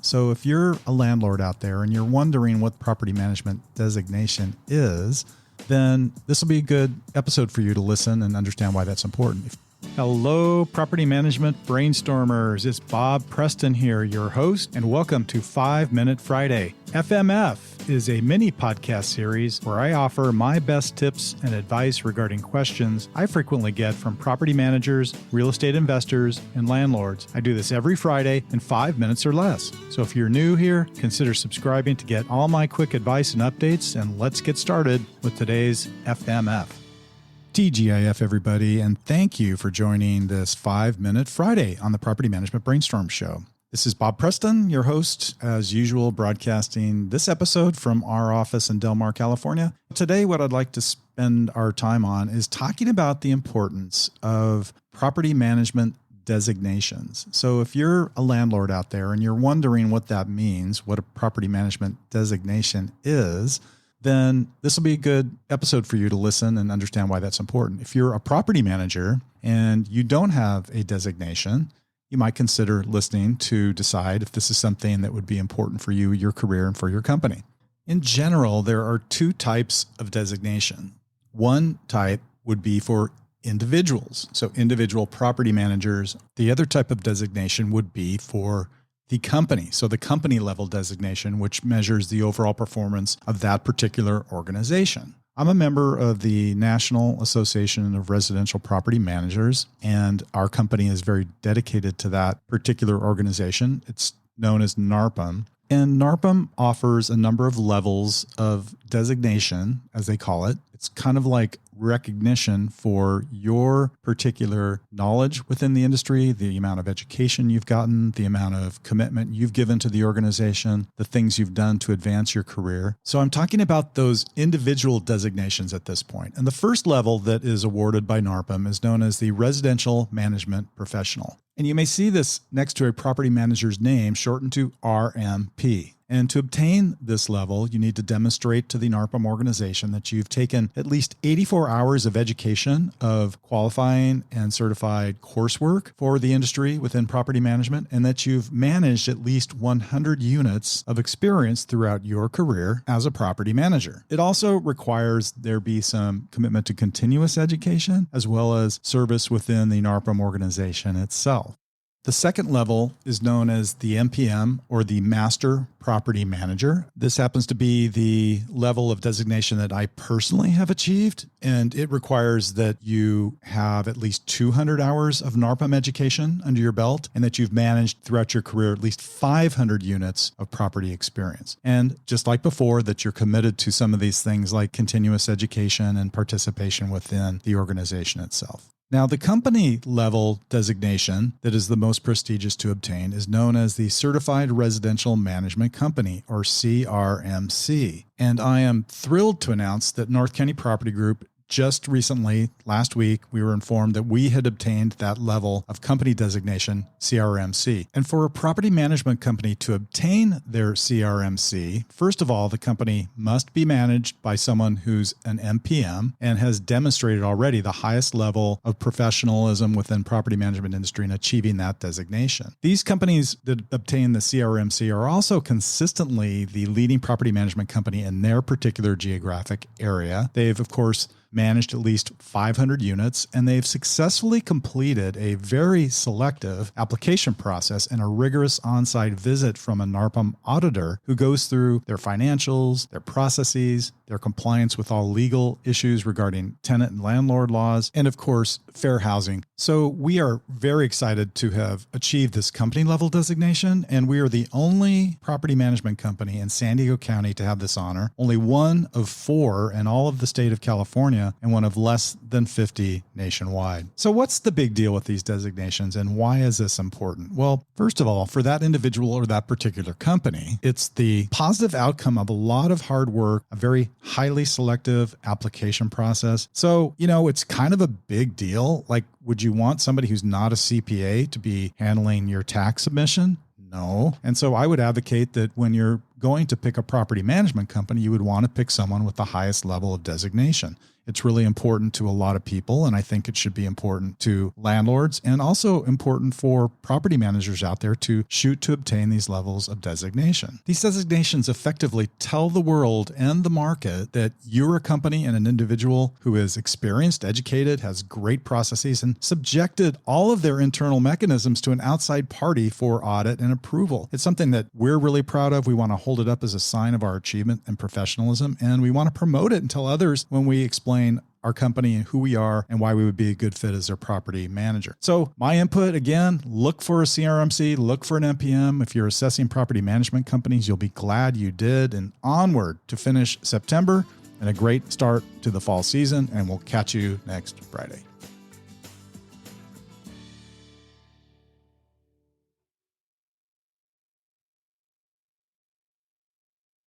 So if you're a landlord out there and you're wondering what property management designation is, then this will be a good episode for you to listen and understand why that's important. Hello, property management brainstormers. It's Bob Preston here, your host, and welcome to 5 Minute Friday. FMF is a mini podcast series where I offer my best tips and advice regarding questions I frequently get from property managers, real estate investors, and landlords. I do this every Friday in 5 minutes or less. So if you're new here, consider subscribing to get all my quick advice and updates, and let's get started with today's FMF. TGIF, everybody, and thank you for joining this 5 Minute Friday on the Property Management Brainstorm Show. This is Bob Preston, your host, as usual, broadcasting this episode from our office in Del Mar, California. Today, what I'd like to spend our time on is talking about the importance of property management designations. So if you're a landlord out there and you're wondering what that means, what a property management designation is, then this will be a good episode for you to listen and understand why that's important. If you're a property manager and you don't have a designation, you might consider listening to decide if this is something that would be important for you, your career, and for your company. In general, there are two types of designation. One type would be for individuals, so individual property managers. The other type of designation would be for the company. So the company level designation, which measures the overall performance of that particular organization. I'm a member of the National Association of Residential Property Managers, and our company is very dedicated to that particular organization. It's known as NARPM. And NARPM offers a number of levels of designation, as they call it. It's kind of like recognition for your particular knowledge within the industry, the amount of education you've gotten, the amount of commitment you've given to the organization, the things you've done to advance your career. So I'm talking about those individual designations at this point. And the first level that is awarded by NARPM is known as the Residential Management Professional. And you may see this next to a property manager's name, shortened to RMP. And to obtain this level, you need to demonstrate to the NARPM organization that you've taken at least 84 hours of education of qualifying and certified coursework for the industry within property management, and that you've managed at least 100 units of experience throughout your career as a property manager. It also requires there be some commitment to continuous education as well as service within the NARPM organization itself. The second level is known as the MPM, or the Master Property Manager. This happens to be the level of designation that I personally have achieved, and it requires that you have at least 200 hours of NARPM education under your belt, and that you've managed throughout your career at least 500 units of property experience. And just like before, that you're committed to some of these things like continuous education and participation within the organization itself. Now, the company level designation that is the most prestigious to obtain is known as the Certified Residential Management Company, or CRMC. And I am thrilled to announce that North County Property Group just recently, last week, we were informed that we had obtained that level of company designation, CRMC. And for a property management company to obtain their CRMC, first of all, the company must be managed by someone who's an MPM and has demonstrated already the highest level of professionalism within property management industry in achieving that designation. These companies that obtain the CRMC are also consistently the leading property management company in their particular geographic area. They've, of course, managed at least 500 units, and they've successfully completed a very selective application process and a rigorous on-site visit from a NARPM auditor who goes through their financials, their processes, their compliance with all legal issues regarding tenant and landlord laws, and of course, fair housing. So we are very excited to have achieved this company level designation, and we are the only property management company in San Diego County to have this honor, only one of 4 in all of the state of California, and one of less than 50 nationwide. So what's the big deal with these designations, and why is this important? Well, first of all, for that individual or that particular company, it's the positive outcome of a lot of hard work, a very highly selective application process. So, it's kind of a big deal. Like, would you want somebody who's not a CPA to be handling your tax submission? No. And so I would advocate that when you're going to pick a property management company, you would want to pick someone with the highest level of designation. It's really important to a lot of people, and I think it should be important to landlords and also important for property managers out there to shoot to obtain these levels of designation. These designations effectively tell the world and the market that you're a company and an individual who is experienced, educated, has great processes, and subjected all of their internal mechanisms to an outside party for audit and approval. It's something that we're really proud of. We want to hold it up as a sign of our achievement and professionalism, and we want to promote it and tell others when we explain our company and who we are and why we would be a good fit as their property manager. So my input, again, look for a CRMC, look for an NPM. If you're assessing property management companies, you'll be glad you did. And onward to finish September and a great start to the fall season. And we'll catch you next Friday.